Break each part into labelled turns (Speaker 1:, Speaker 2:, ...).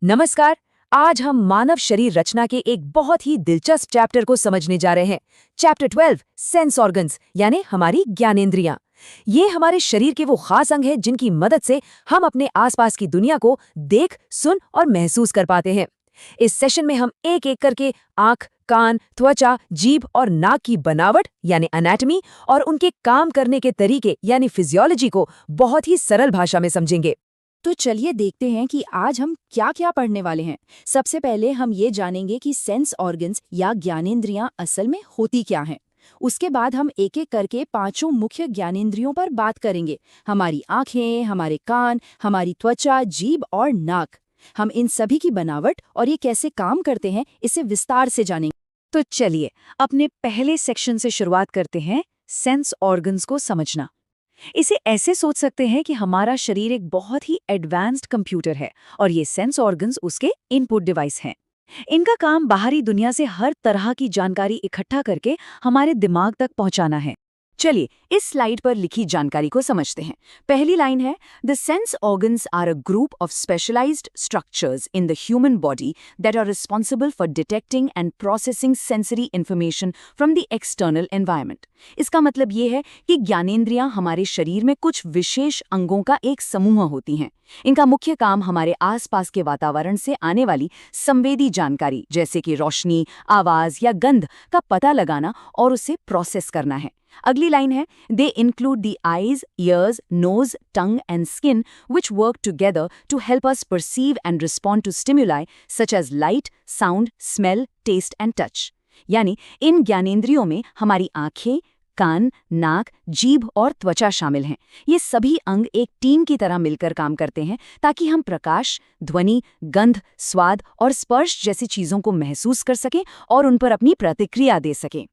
Speaker 1: नमस्कार। आज हम मानव शरीर रचना के एक बहुत ही दिलचस्प चैप्टर को समझने जा रहे हैं। चैप्टर 12 सेंस ऑर्गन्स यानी हमारी ज्ञानेंद्रियां। ये हमारे शरीर के वो खास अंग हैं जिनकी मदद से हम अपने आसपास की दुनिया को देख, सुन और महसूस कर पाते हैं। इस सेशन में हम एक एक करके आंख, कान, त्वचा, जीभ और नाक की बनावट यानी एनाटॉमी और उनके काम करने के तरीके यानी फिजियोलॉजी को बहुत ही सरल भाषा में समझेंगे।
Speaker 2: तो चलिए देखते हैं कि आज हम क्या क्या पढ़ने वाले हैं। सबसे पहले हम ये जानेंगे कि सेंस ऑर्गन्स या ज्ञानेंद्रियां असल में होती क्या हैं। उसके बाद हम एक एक करके पांचों मुख्य ज्ञानेंद्रियों पर बात करेंगे। हमारी आंखें, हमारे कान, हमारी त्वचा, जीभ और नाक। हम इन सभी की बनावट और ये कैसे काम करते हैं इसे विस्तार से जानेंगे।
Speaker 1: तो चलिए अपने पहले सेक्शन से शुरुआत करते हैं, सेंस ऑर्गन्स को समझना। इसे ऐसे सोच सकते हैं कि हमारा शरीर एक बहुत ही एडवांस्ड कंप्यूटर है और ये सेंस ऑर्गन्स उसके इनपुट डिवाइस हैं। इनका काम बाहरी दुनिया से हर तरह की जानकारी इकट्ठा करके हमारे दिमाग तक पहुंचाना है। चलिए इस स्लाइड पर लिखी जानकारी को समझते हैं। पहली लाइन है, the sense organs are a group of specialised structures in the human body that are responsible for detecting and processing sensory information from the external environment. इसका मतलब ये है कि ज्ञानेंद्रियां हमारे शरीर में कुछ विशेष अंगों का एक समूह होती हैं। इनका मुख्य काम हमारे आसपास के वातावरण से आने वाली संवेदी जानकारी जैसे कि रोशनी, आवाज या गंध का पता लगाना और उसे प्रोसेस करना है। अगली लाइन है, they include the eyes, ears, nose, tongue and skin which work together to help us perceive and respond to stimuli such as light, sound, smell, taste and touch. यानी इन ज्ञानेंद्रियों में हमारी आंखें, कान, नाक, जीभ और त्वचा शामिल हैं। ये सभी अंग एक टीम की तरह मिलकर काम करते हैं ताकि हम प्रकाश, ध्वनि, गंध, स्वाद और स्पर्श जैसी चीजों को महसूस कर सकें और उन पर अपनी प्रतिक्रिया दे सकें।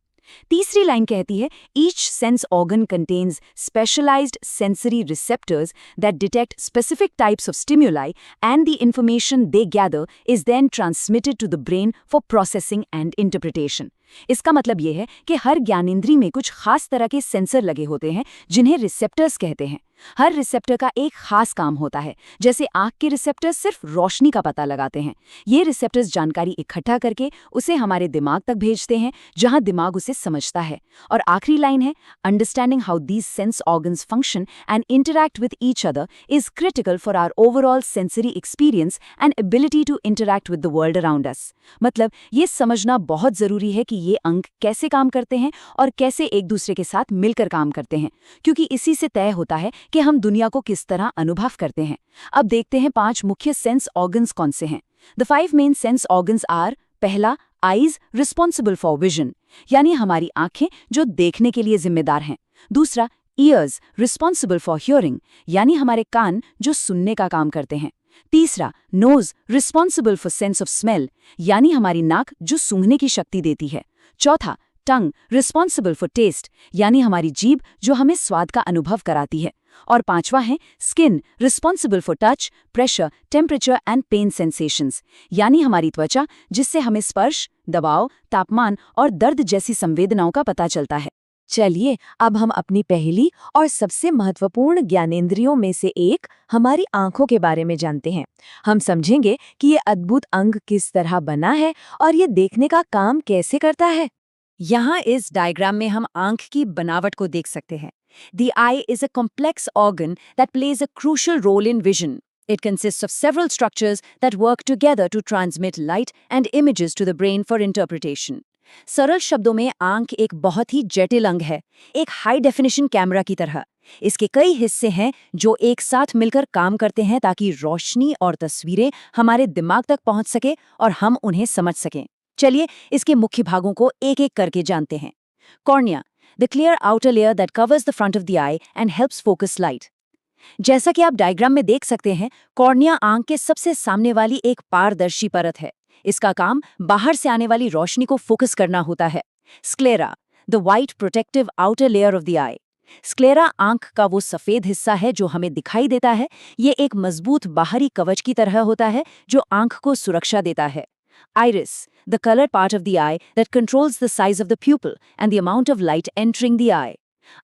Speaker 1: तीसरी लाइन कहती है, each sense organ contains specialised sensory receptors that detect specific types of stimuli and the information they gather is then transmitted to the brain for processing and interpretation. इसका मतलब यह है कि हर ज्ञानेंद्री में कुछ खास तरह के सेंसर लगे होते हैं जिन्हें रिसेप्टर्स कहते हैं। हर रिसेप्टर का एक खास काम होता है। जैसे आंख के रिसेप्टर्स सिर्फ रोशनी का पता लगाते हैं। ये रिसेप्टर्स जानकारी इकट्ठा करके उसे हमारे दिमाग तक भेजते हैं जहां दिमाग उसे समझता है। और आखिरी लाइन है, understanding how these sense organs function and interact with each other is critical for our overall sensory experience and ability to interact with the world around us. मतलब ये समझना बहुत जरूरी है कि ये अंग कैसे काम करते हैं और कैसे एक दूसरे के साथ मिलकर काम करते हैं, क्योंकि इसी से तय होता है कि हम दुनिया को किस तरह अनुभव करते हैं। अब देखते हैं 5 मुख्य सेंस ऑर्गन्स कौन से हैं। The 5 main sense organs are, पहला, आईज, रिस्पॉन्सिबल फॉर विजन यानी हमारी आंखें जो देखने के लिए जिम्मेदार हैं। दूसरा, ईयर्स, रिस्पॉन्सिबल फॉर हियरिंग यानी हमारे कान जो सुनने का काम करते हैं। तीसरा, nose, responsible for sense of smell यानी हमारी नाक जो सूंघने की शक्ति देती है। चौथा, टंग, रिस्पॉन्सिबल फॉर टेस्ट यानी हमारी जीभ जो हमें स्वाद का अनुभव कराती है। और पांचवा है skin, responsible for touch, pressure, temperature and pain sensations यानी हमारी त्वचा जिससे हमें स्पर्श, दबाव, तापमान और दर्द जैसी संवेदनाओं का पता चलता है। चलिए अब हम अपनी पहली और सबसे महत्वपूर्ण ज्ञानेंद्रियों में से एक हमारी आंखों के बारे में जानते हैं। हम समझेंगे कि ये अद्भुत अंग किस तरह बना है और ये देखने का काम कैसे करता है। यहाँ इस डायग्राम में हम आंख की बनावट को देख सकते हैं। The eye is a complex organ that plays a crucial role in vision. It consists of several structures that work together to transmit light and images to the brain for interpretation. सरल शब्दों में आंख एक बहुत ही जटिल अंग है, एक हाई डेफिनेशन कैमरा की तरह। इसके कई हिस्से हैं जो एक साथ मिलकर काम करते हैं ताकि रोशनी और तस्वीरें हमारे दिमाग तक पहुंच सके और हम उन्हें समझ सकें। चलिए इसके मुख्य भागों को एक एक करके जानते हैं। Cornea, the clear outer layer that covers the front of the eye and helps focus light. जैसा कि आप डायग्राम में देख सकते हैं, कॉर्निया आंख के सबसे सामने वाली एक पारदर्शी परत है। इसका काम बाहर से आने वाली रोशनी को फोकस करना होता है। Sclera, the white protective outer layer of the eye. Sclera आंख का वो सफेद हिस्सा है जो हमें दिखाई देता है। ये एक मजबूत बाहरी कवच की तरह होता है जो आंख को सुरक्षा देता है। Iris, the colored part of the eye that controls the size of the pupil and the amount of light entering the eye.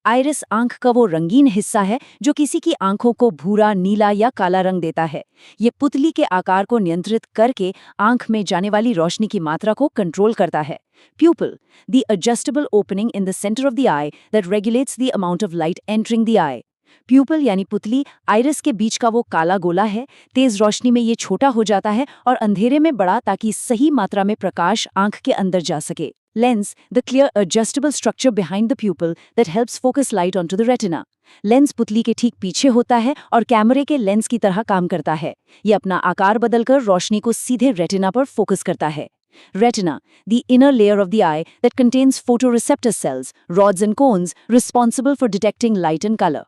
Speaker 1: Iris आंख का वो रंगीन हिस्सा है जो किसी की आंखों को भूरा, नीला या काला रंग देता है। ये पुतली के आकार को नियंत्रित करके आंख में जाने वाली रोशनी की मात्रा को कंट्रोल करता है। प्यूपिल, the adjustable opening in the centre of the I that regulates the amount of light entering the आई। प्यूपिल यानी पुतली आइरिस के बीच का वो काला गोला है। तेज रोशनी में ये छोटा हो जाता है और अंधेरे में बड़ा, ताकि सही मात्रा में प्रकाश आंख के अंदर जा सके। Lens, the clear adjustable structure behind the pupil that helps focus light onto the retina. Lens पुतली के ठीक पीछे होता है और कैमरे के लेंस की तरह काम करता है। ये अपना आकार बदलकर रोशनी को सीधे रेटिना पर फोकस करता है। Retina, the inner layer of the eye that contains photoreceptor cells, rods and cones responsible for detecting light and color.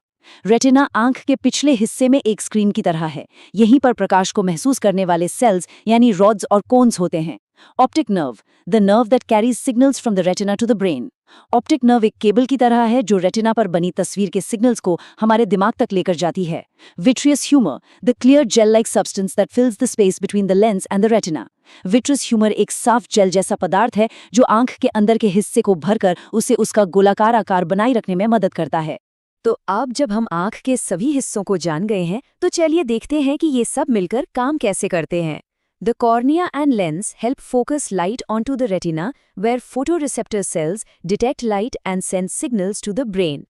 Speaker 1: Retina आंख के पिछले हिस्से में एक स्क्रीन की तरह है। यहीं पर प्रकाश को महसूस करने वाले सेल्स यानी रॉड्स और कोन्स होते हैं। Optic nerve, the nerve that carries signals from the retina to the brain. Optic nerve एक केबल की तरह है जो रेटिना पर बनी तस्वीर के सिग्नल्स को हमारे दिमाग तक लेकर जाती है। Vitreous humour, the clear gel like substance that फिल्स the space between the lens and the retina. Vitreous humour एक साफ जेल जैसा पदार्थ है जो आंख के अंदर के हिस्से को भरकर उसे उसका गोलाकार आकार बनाए रखने में मदद करता है। तो अब जब हम आंख के सभी हिस्सों को जान गए हैं, तो चलिए देखते हैं कि ये सब मिलकर काम कैसे करते हैं। The cornea and lens help focus light onto the retina, where photoreceptor cells detect light and send signals to the brain.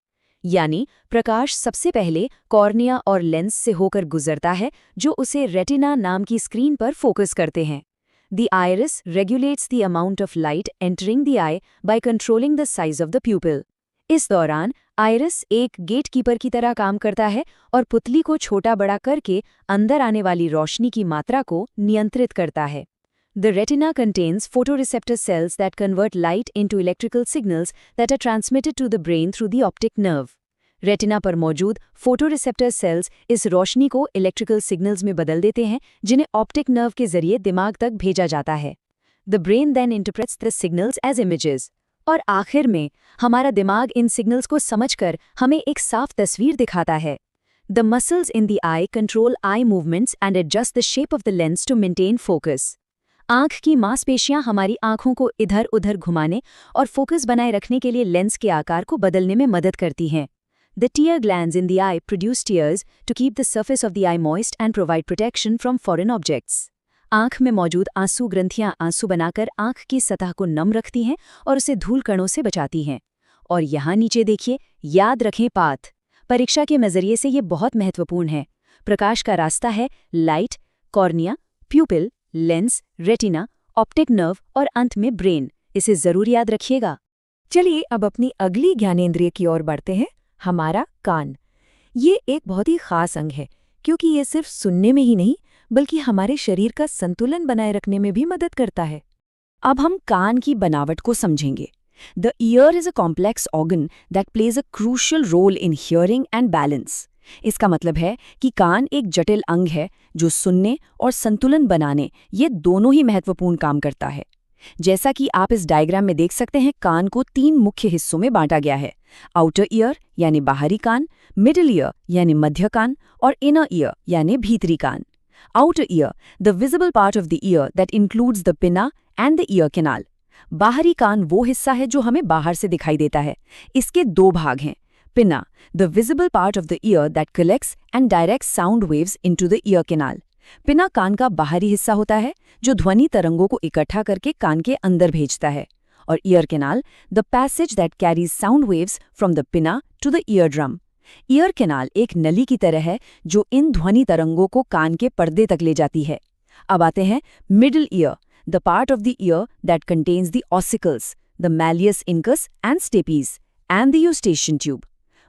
Speaker 1: यानी प्रकाश सबसे पहले कॉर्निया और लेंस से होकर गुजरता है, जो उसे रेटिना नाम की स्क्रीन पर फोकस करते हैं। The iris regulates the amount of light entering the eye by controlling the size of the pupil. इस दौरान आइरिस एक गेटकीपर की तरह काम करता है और पुतली को छोटा बड़ा करके अंदर आने वाली रोशनी की मात्रा को नियंत्रित करता है। The retina contains photoreceptor cells that convert light into electrical signals that are transmitted to the brain through the optic nerve. Retina पर मौजूद फोटोरिसेप्टर सेल्स इस रोशनी को इलेक्ट्रिकल सिग्नल्स में बदल देते हैं, जिन्हें ऑप्टिक नर्व के जरिए दिमाग तक भेजा जाता है। The brain then interprets the signals as images. और आखिर में हमारा दिमाग इन सिग्नल्स को समझकर हमें एक साफ तस्वीर दिखाता है। The muscles in the eye control eye movements and adjust the shape of the lens to maintain focus. आँख की मांसपेशियां हमारी आँखों को इधर-उधर घुमाने और फोकस बनाए रखने के लिए लेंस के आकार को बदलने में मदद करती हैं। The tear glands in the eye produce tears to keep the surface of the eye moist and provide protection from foreign objects. आंख में मौजूद आंसू ग्रंथियां आंसू बनाकर आंख की सतह को नम रखती हैं और उसे धूल कणों से बचाती हैं। और यहाँ नीचे देखिए, याद रखें पाथ। परीक्षा के नजरिए से ये बहुत महत्वपूर्ण है। प्रकाश का रास्ता है light, cornea, प्यूपिल, lens, retina, optic nerve और अंत में ब्रेन। इसे जरूर याद रखिएगा।
Speaker 2: चलिए अब अपनी अगली ज्ञानेंद्रिय की ओर बढ़ते हैं, हमारा कान। ये एक बहुत ही खास अंग है, क्योंकि ये सिर्फ सुनने में ही नहीं बल्कि हमारे शरीर का संतुलन बनाए रखने में भी मदद करता है। अब हम कान की बनावट को समझेंगे। The ear is a complex organ that plays a crucial role in hearing and balance. इसका मतलब है कि कान एक जटिल अंग है जो सुनने और संतुलन बनाने, ये दोनों ही महत्वपूर्ण काम करता है। जैसा कि आप इस डायग्राम में देख सकते हैं, कान को 3 मुख्य हिस्सों में बांटा गया है। आउटर ईयर यानी बाहरी कान, मिडिल ईयर यानी मध्य कान और इनर ईयर यानी भीतरी कान। Outer ear, the visible part of the ear that includes the pinna and the ear canal. बाहरी कान वो हिस्सा है जो हमें बाहर से दिखाई देता है। इसके 2 भाग हैं। Pinna, the visible part of the ear that collects and directs sound waves into the ear canal. Pinna कान का बाहरी हिस्सा होता है जो ध्वनि तरंगों को इकट्ठा करके कान के अंदर भेजता है। और ear canal, the passage that carries sound waves from the pinna to the eardrum. Ear canal एक नली की तरह है जो इन ध्वनि तरंगों को कान के पर्दे तक ले जाती है। अब आते हैं middle ear, the part of the ear that contains the ossicles, the malleus incus and stapes and the Eustachian tube.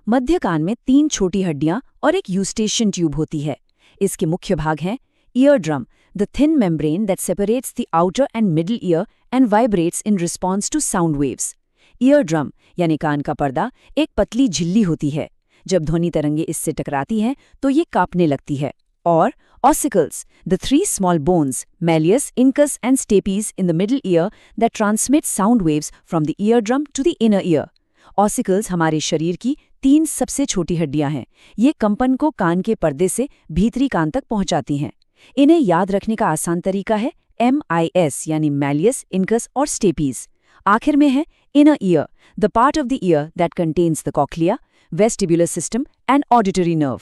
Speaker 2: मध्य कान में 3 छोटी हड्डियां और एक यूस्टेशियन ट्यूब होती है। इसके मुख्य भाग हैं eardrum, the thin membrane that separates the outer and middle ear and vibrates in response to sound waves. Eardrum यानी कान का पर्दा एक पतली झिल्ली होती है। जब ध्वनि तरंगे इससे टकराती हैं तो ये कांपने लगती है। और ossicles, the 3 small bones, malleus, incus and stapes in the middle ear that transmit sound waves from the eardrum to the inner ear. Ossicles हमारे शरीर की 3 सबसे छोटी हड्डियां हैं। ये कंपन को कान के पर्दे से भीतरी कान तक पहुंचाती हैं। इन्हें याद रखने का आसान तरीका है MIS यानी मैलियस, इंकस और स्टेपीज।
Speaker 1: आखिर में है inner ear, the part of the ear that contains the cochlea, vestibular system and auditory nerve.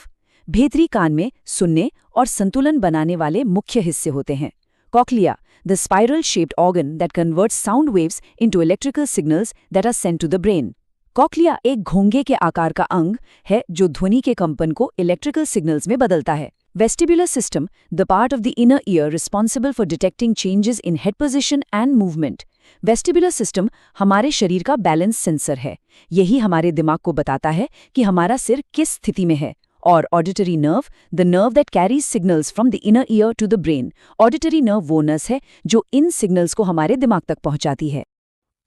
Speaker 1: भीतरी कान में सुनने और संतुलन बनाने वाले मुख्य हिस्से होते हैं। Cochlea, the spiral shaped organ that converts sound waves into electrical signals that are sent to the brain. Cochlea एक घोंघे के आकार का अंग है जो ध्वनि के कंपन को इलेक्ट्रिकल सिग्नल्स में बदलता है। Vestibular system, the part of the inner ear responsible for detecting changes in head position and movement. Vestibular system हमारे शरीर का बैलेंस सेंसर है। यही हमारे दिमाग को बताता है कि हमारा सिर किस स्थिति में है। और auditory nerve, the nerve that carries signals from the inner ear to the brain. Auditory nerve वो नस है जो इन सिग्नल्स को हमारे दिमाग तक पहुंचाती है।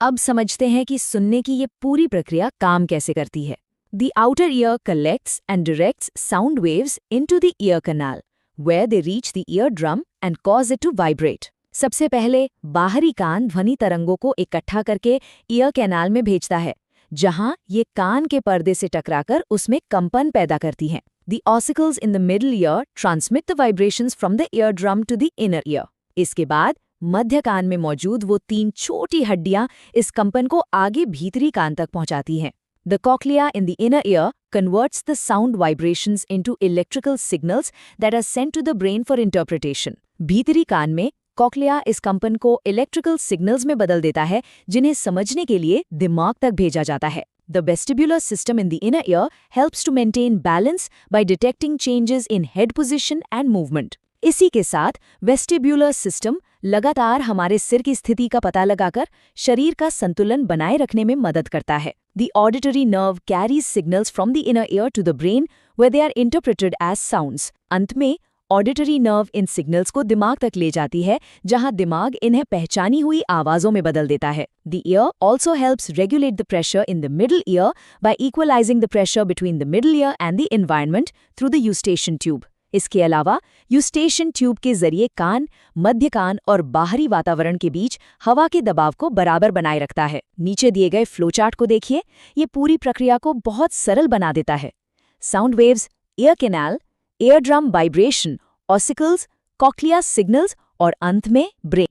Speaker 1: अब समझते हैं कि सुनने की ये पूरी प्रक्रिया काम कैसे करती है। The outer ear collects and directs sound waves into the ear canal, where they reach the eardrum and cause it to vibrate. सबसे पहले बाहरी कान ध्वनि तरंगों को इकट्ठा करके ईयर कैनाल में भेजता है, जहां ये कान के पर्दे से टकराकर उसमें कंपन पैदा करती हैं। The ossicles in the middle ear transmit the vibrations from the eardrum to the inner ear. इसके बाद मध्य कान में मौजूद वो 3 छोटी हड्डियां इस कंपन को आगे भीतरी कान तक पहुंचाती हैं। The cochlea in the inner ear converts the sound vibrations into electrical signals that are sent to the brain for interpretation. भीतरी कान में कॉक्लिया इस कंपन को इलेक्ट्रिकल सिग्नल्स में बदल देता है, जिन्हें समझने के लिए दिमाग तक भेजा जाता है। The vestibular system in the inner ear helps to maintain balance by detecting changes in head position and movement. इसी के साथ वेस्टिब्यूलर सिस्टम लगातार हमारे सिर की स्थिति का पता लगाकर शरीर का संतुलन बनाए रखने में मदद करता है। The auditory nerve carries signals from the inner ear to the brain where they are interpreted as sounds. अंत में ऑडिटरी नर्व इन सिग्नल्स को दिमाग तक ले जाती है, जहां दिमाग इन्हें पहचानी हुई आवाजों में बदल देता है। The ear also helps regulate the pressure in the middle ear by equalizing the pressure between the middle ear and the environment through the eustachian tube. इसके अलावा यूस्टेशन ट्यूब के जरिए कान, मध्य कान और बाहरी वातावरण के बीच हवा के दबाव को बराबर बनाए रखता है। नीचे दिए गए फ्लोचार्ट को देखिए, ये पूरी प्रक्रिया को बहुत सरल बना देता है। Sound waves, ear canal, ear drum vibration, ossicles, cochlea signals और अंत में ब्रेन।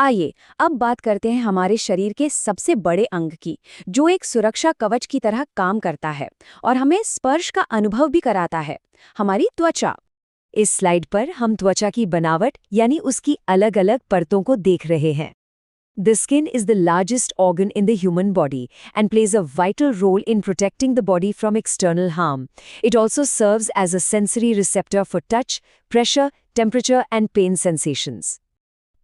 Speaker 1: आइए अब बात करते हैं हमारे शरीर के सबसे बड़े अंग की, जो एक सुरक्षा कवच की तरह काम करता है और हमें स्पर्श का अनुभव भी कराता है, हमारी त्वचा। इस स्लाइड पर हम त्वचा की बनावट यानी उसकी अलग-अलग परतों को देख रहे हैं। The skin is the largest organ in the human body and plays a vital role in protecting the body from external harm. It also serves as a sensory receptor for touch, pressure, temperature and pain sensations.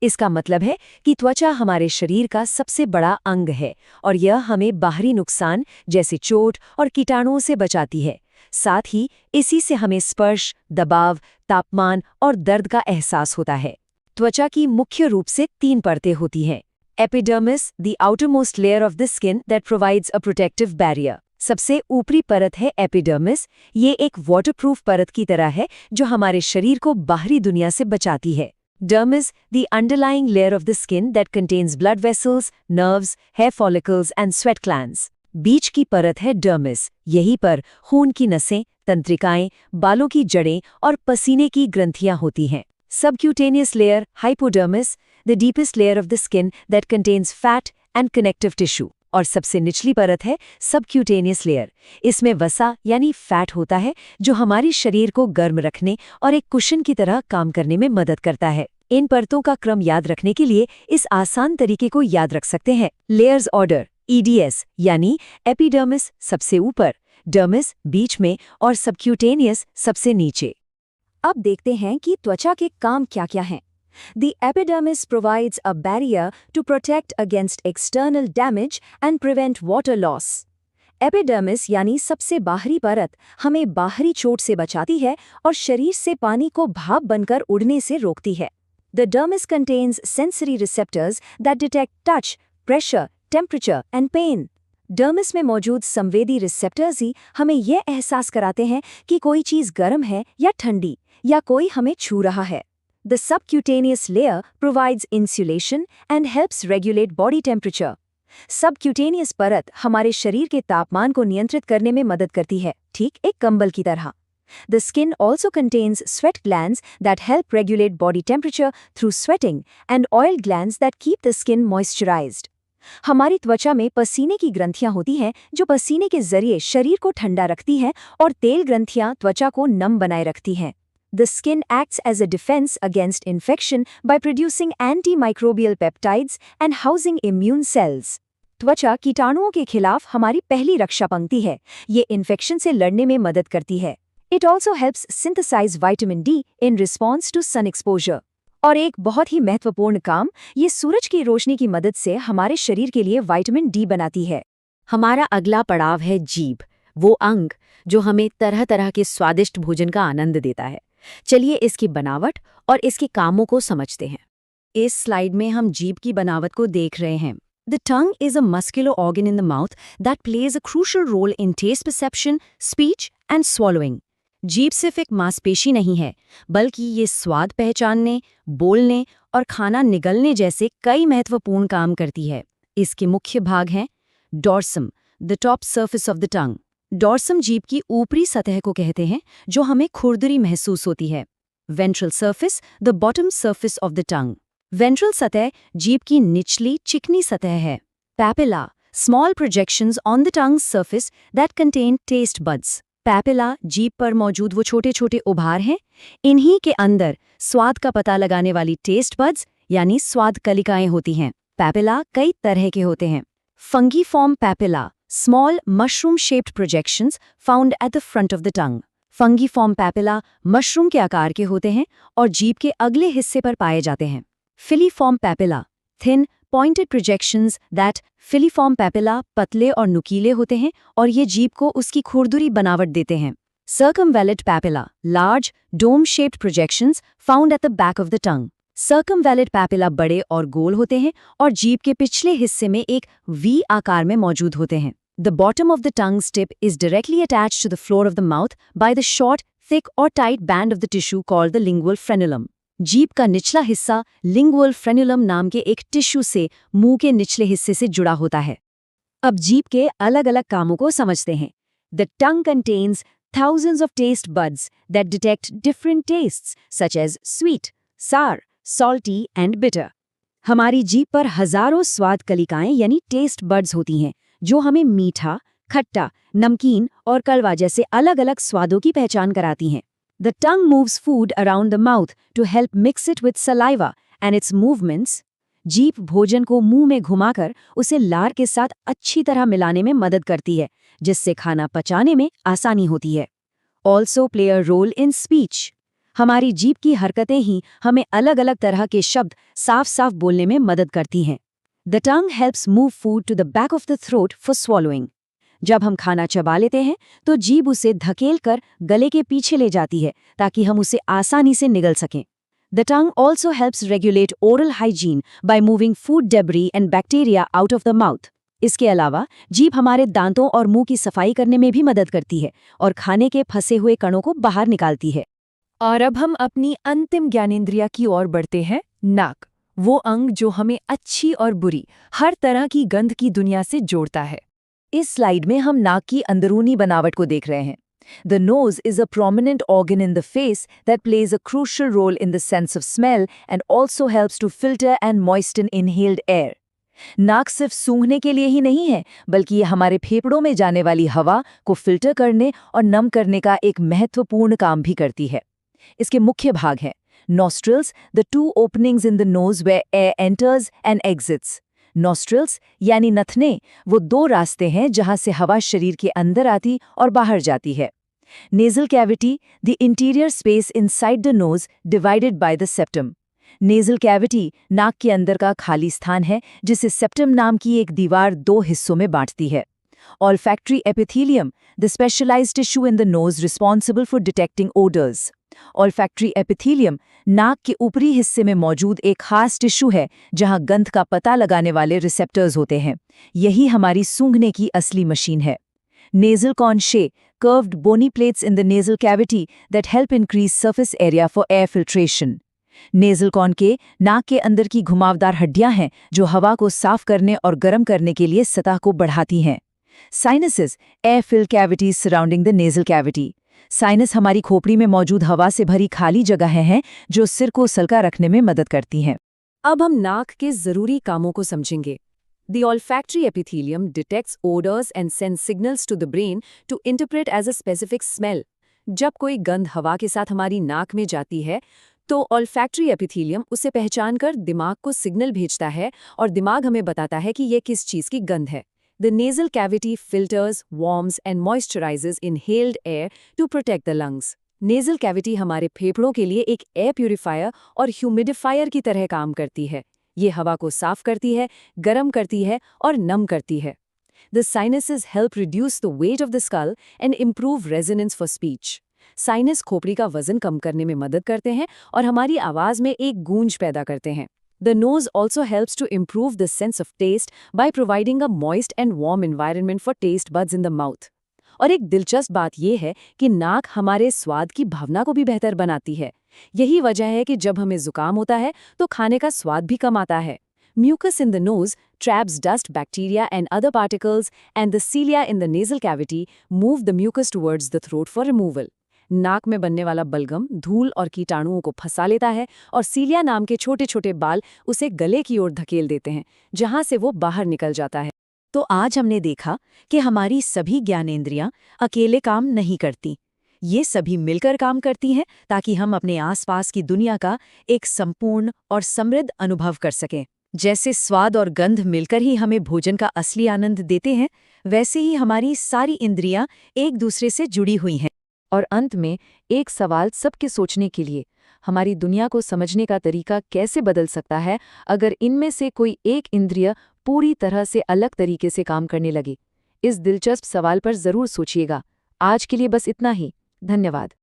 Speaker 1: इसका मतलब है कि त्वचा हमारे शरीर का सबसे बड़ा अंग है और यह हमें बाहरी नुकसान जैसे चोट और कीटाणुओं से बचाती है। साथ ही इसी से हमें स्पर्श, दबाव, तापमान और दर्द का एहसास होता है। त्वचा की मुख्य रूप से 3 परतें होती हैं। Epidermis, the outermost layer of the skin that provides a protective barrier. सबसे ऊपरी परत है एपिडर्मिस। ये एक वाटरप्रूफ परत की तरह है जो हमारे शरीर को बाहरी दुनिया से बचाती है। Dermis, the underlying layer of the skin that contains blood vessels, nerves, hair follicles and sweat glands. बीच की परत है डर्मिस। यहीं पर खून की नसें, तंत्रिकाएं, बालों की जड़ें और पसीने की ग्रंथियां होती हैं। Subcutaneous layer, hypodermis, the deepest layer of the skin that contains fat and connective tissue. और सबसे निचली परत है सबक्यूटेनियस लेयर। इसमें वसा यानी फैट होता है जो हमारी शरीर को गर्म रखने और एक कुशन की तरह काम करने में मदद करता है। इन परतों का क्रम याद रखने के लिए इस आसान तरीके को याद रख सकते हैं। लेयर्स ऑर्डर, EDS यानी एपिडर्मिस सबसे ऊपर, डर्मिस बीच में और सबक्यूटेनियस सबसे नीचे। अब देखते हैं कि त्वचा के काम क्या-क्या हैं। The epidermis provides a barrier to protect against external damage and prevent water loss. Epidermis यानी सबसे बाहरी परत हमें बाहरी चोट से बचाती है और शरीर से पानी को भाप बनकर उड़ने से रोकती है। The dermis contains sensory receptors that detect touch, pressure, temperature and pain. Dermis में मौजूद संवेदी रिसेप्टर्स ही हमें यह एहसास कराते हैं कि कोई चीज़ गर्म है या ठंडी या कोई हमें छू रहा है। The subcutaneous layer provides insulation and helps regulate body temperature. Subcutaneous परत हमारे शरीर के तापमान को नियंत्रित करने में मदद करती है, ठीक एक कंबल की तरह। The skin also contains sweat glands that help regulate body temperature through sweating and oil glands that keep the skin moisturized.
Speaker 2: हमारी त्वचा में पसीने की ग्रंथियां होती हैं जो पसीने के जरिए शरीर को ठंडा रखती हैं और तेल ग्रंथियां त्वचा को नम बनाए रखती हैं। The skin acts as a defense against infection by producing antimicrobial peptides and housing immune cells. त्वचा कीटाणुओं के खिलाफ हमारी पहली रक्षा पंक्ति है। ये इन्फेक्शन से लड़ने में मदद करती है। It also helps synthesize vitamin D in response to sun exposure. और एक बहुत ही महत्वपूर्ण काम, ये सूरज की रोशनी की मदद से हमारे शरीर के लिए विटामिन डी बनाती है।
Speaker 1: हमारा अगला पड़ाव है जीभ, वो अंग जो हमें तरह तरह के स्वादिष्ट भोजन का आनंद देता है। चलिए इसकी बनावट और इसके कामों को समझते हैं।
Speaker 2: इस स्लाइड में हम जीभ की बनावट को देख रहे हैं। The tongue is a muscular organ in the mouth that plays a crucial role in taste perception, speech and swallowing. जीभ सिर्फ एक मांसपेशी नहीं है, बल्कि ये स्वाद पहचानने, बोलने और खाना निगलने जैसे कई महत्वपूर्ण काम करती है। इसके मुख्य भाग हैं dorsum, the top surface of the tongue. Dorsum जीभ की ऊपरी सतह को कहते हैं जो हमें खुरदरी महसूस होती है। Ventral surface, the bottom surface of the tongue. Ventral सतह जीभ की निचली चिकनी सतह है। Papilla, small projections on the tongue surface that contain taste buds. Papilla जीभ पर मौजूद वो छोटे छोटे उभार हैं, इन्हीं के अंदर स्वाद का पता लगाने वाली टेस्ट बड्स यानी स्वाद कलिकाएं होती हैं। पैपिला कई तरह के होते हैं। Fungiform papillae, small mushroom shaped projections found at the front of the tongue. Fungiform papillae mushroom के आकार के होते हैं और जीभ के अगले हिस्से पर पाए जाते हैं। Filiform papilla, thin pointed projections that filiform papilla पतले और नुकीले होते हैं और ये जीभ को उसकी खुरदुरी बनावट देते हैं। Circumvallate papillae, large dome shaped projections found at the back of the tongue. Circumvallate papillae बड़े और गोल होते हैं और जीभ के पिछले हिस्से में एक वी आकार में मौजूद होते हैं। The bottom of the tongue's tip is directly attached to the floor of the mouth by the short, thick or tight band of the tissue called the lingual frenulum. जीभ का निचला हिस्सा लिंगुअल फ्रेनुलम नाम के एक tissue से मुंह के निचले हिस्से से जुड़ा होता है। अब जीभ के अलग अलग कामों को समझते हैं। The tongue contains thousands of taste buds that detect different tastes such as sweet, sour, salty and bitter. हमारी जीभ पर हजारों स्वाद कलिकाएं यानी टेस्ट बड्स होती हैं जो हमें मीठा, खट्टा, नमकीन और कड़वा जैसे अलग अलग स्वादों की पहचान कराती हैं। The tongue moves food around the mouth to help mix it with saliva and its movements. जीभ भोजन को मुंह में घुमाकर उसे लार के साथ अच्छी तरह मिलाने में मदद करती है, जिससे खाना पचाने में आसानी होती है। Also play a role in speech. हमारी जीभ की हरकतें ही हमें अलग अलग तरह के शब्द साफ साफ बोलने में मदद करती हैं। The tongue helps move food to the back of the throat for swallowing. जब हम खाना चबा लेते हैं तो जीभ उसे धकेल कर गले के पीछे ले जाती है ताकि हम उसे आसानी से निगल सकें। The tongue also helps regulate oral hygiene by moving food debris and bacteria out of the mouth. इसके अलावा जीभ हमारे दांतों और मुंह की सफाई करने में भी मदद करती है और खाने के फंसे हुए कणों को बाहर निकालती है।
Speaker 1: और अब हम अपनी अंतिम ज्ञानेंद्रिया की ओर बढ़ते हैं, नाक, वो अंग जो हमें अच्छी और बुरी हर तरह की गंध की दुनिया से जोड़ता है। इस स्लाइड में हम नाक की अंदरूनी बनावट को देख रहे हैं। The nose is a prominent organ in the face that plays a crucial role in the sense of smell and also helps to filter and moisten inhaled air. नाक सिर्फ सूंघने के लिए ही नहीं है, बल्कि ये हमारे फेफड़ों में जाने वाली हवा को फिल्टर करने और नम करने का एक महत्वपूर्ण काम भी करती है। इसके मुख्य भाग हैं nostrils, the two openings in the nose where air enters and exits. Nostrils यानी नथने वो दो रास्ते हैं जहां से हवा शरीर के अंदर आती और बाहर जाती है। Nasal cavity, the interior space inside the nose divided by the septum. Nasal cavity नाक के अंदर का खाली स्थान है जिसे सेप्टम नाम की एक दीवार दो हिस्सों में बांटती है। Olfactory epithelium, the specialised tissue in the nose responsible for detecting odours. Olfactory epithelium नाक के ऊपरी हिस्से में मौजूद एक खास टिश्यू है जहां गंध का पता लगाने वाले रिसेप्टर्स होते हैं। यही हमारी सूंघने की असली मशीन है। Nasal conchae, curved bony plates in the nasal cavity that help increase surface area for air filtration. Nasal conch के नाक के अंदर की घुमावदार हड्डियां हैं जो हवा को साफ करने और गर्म करने के लिए सतह को बढ़ाती हैं। Sinuses, air filled cavities surrounding the nasal cavity. Sinus हमारी खोपड़ी में मौजूद हवा से भरी खाली जगहें हैं जो सिर को सलका रखने में मदद करती हैं।
Speaker 2: अब हम नाक के जरूरी कामों को समझेंगे।
Speaker 1: The olfactory epithelium detects odors and sends signals to the brain to interpret as a specific smell. जब कोई गंध हवा के साथ हमारी नाक में जाती है, तो olfactory epithelium उसे पहचानकर दिमाग को सिग्नल भेजता है और दिमाग हमें बताता है कि ये किस चीज़ की गंध है. The nasal cavity filters, warms and moisturizes inhaled air to protect the lungs. Nasal cavity हमारे फेफड़ों के लिए एक एयर प्यूरिफायर और ह्यूमिडिफायर की तरह काम करती है. ये हवा को साफ करती है, गर्म करती है और नम करती है. The sinuses help reduce the weight of the skull and improve resonance for speech. Sinus खोपड़ी का वजन कम करने में मदद करते हैं और हमारी आवाज में एक गूंज पैदा करते हैं. The nose also helps to improve the sense of taste by providing a moist and warm environment for taste buds in the mouth. और एक दिलचस्प बात यह है कि नाक हमारे स्वाद की भावना को भी बेहतर बनाती है. यही वजह है कि जब हमें जुकाम होता है तो खाने का स्वाद भी कम आता है. Mucus in the nose traps dust, bacteria and other particles, and the cilia in the nasal cavity move the mucus towards the throat for removal. नाक में बनने वाला बलगम धूल और कीटाणुओं को फंसा लेता है और सीलिया नाम के छोटे छोटे बाल उसे गले की ओर धकेल देते हैं, जहां से वो बाहर निकल जाता है. तो आज हमने देखा कि हमारी सभी ज्ञानेंद्रियां अकेले काम नहीं करती. ये सभी मिलकर काम करती हैं ताकि हम अपने आसपास की दुनिया का एक संपूर्ण और समृद्ध अनुभव कर सकें. जैसे स्वाद और गंध मिलकर ही हमें भोजन का असली आनंद देते हैं, वैसे ही हमारी सारी इंद्रियां एक दूसरे से जुड़ी हुई हैं. और अंत में एक सवाल सबके सोचने के लिए, हमारी दुनिया को समझने का तरीका कैसे बदल सकता है अगर इनमें से कोई एक इंद्रिय पूरी तरह से अलग तरीके से काम करने लगे? इस दिलचस्प सवाल पर जरूर सोचिएगा. आज के लिए बस इतना ही. धन्यवाद.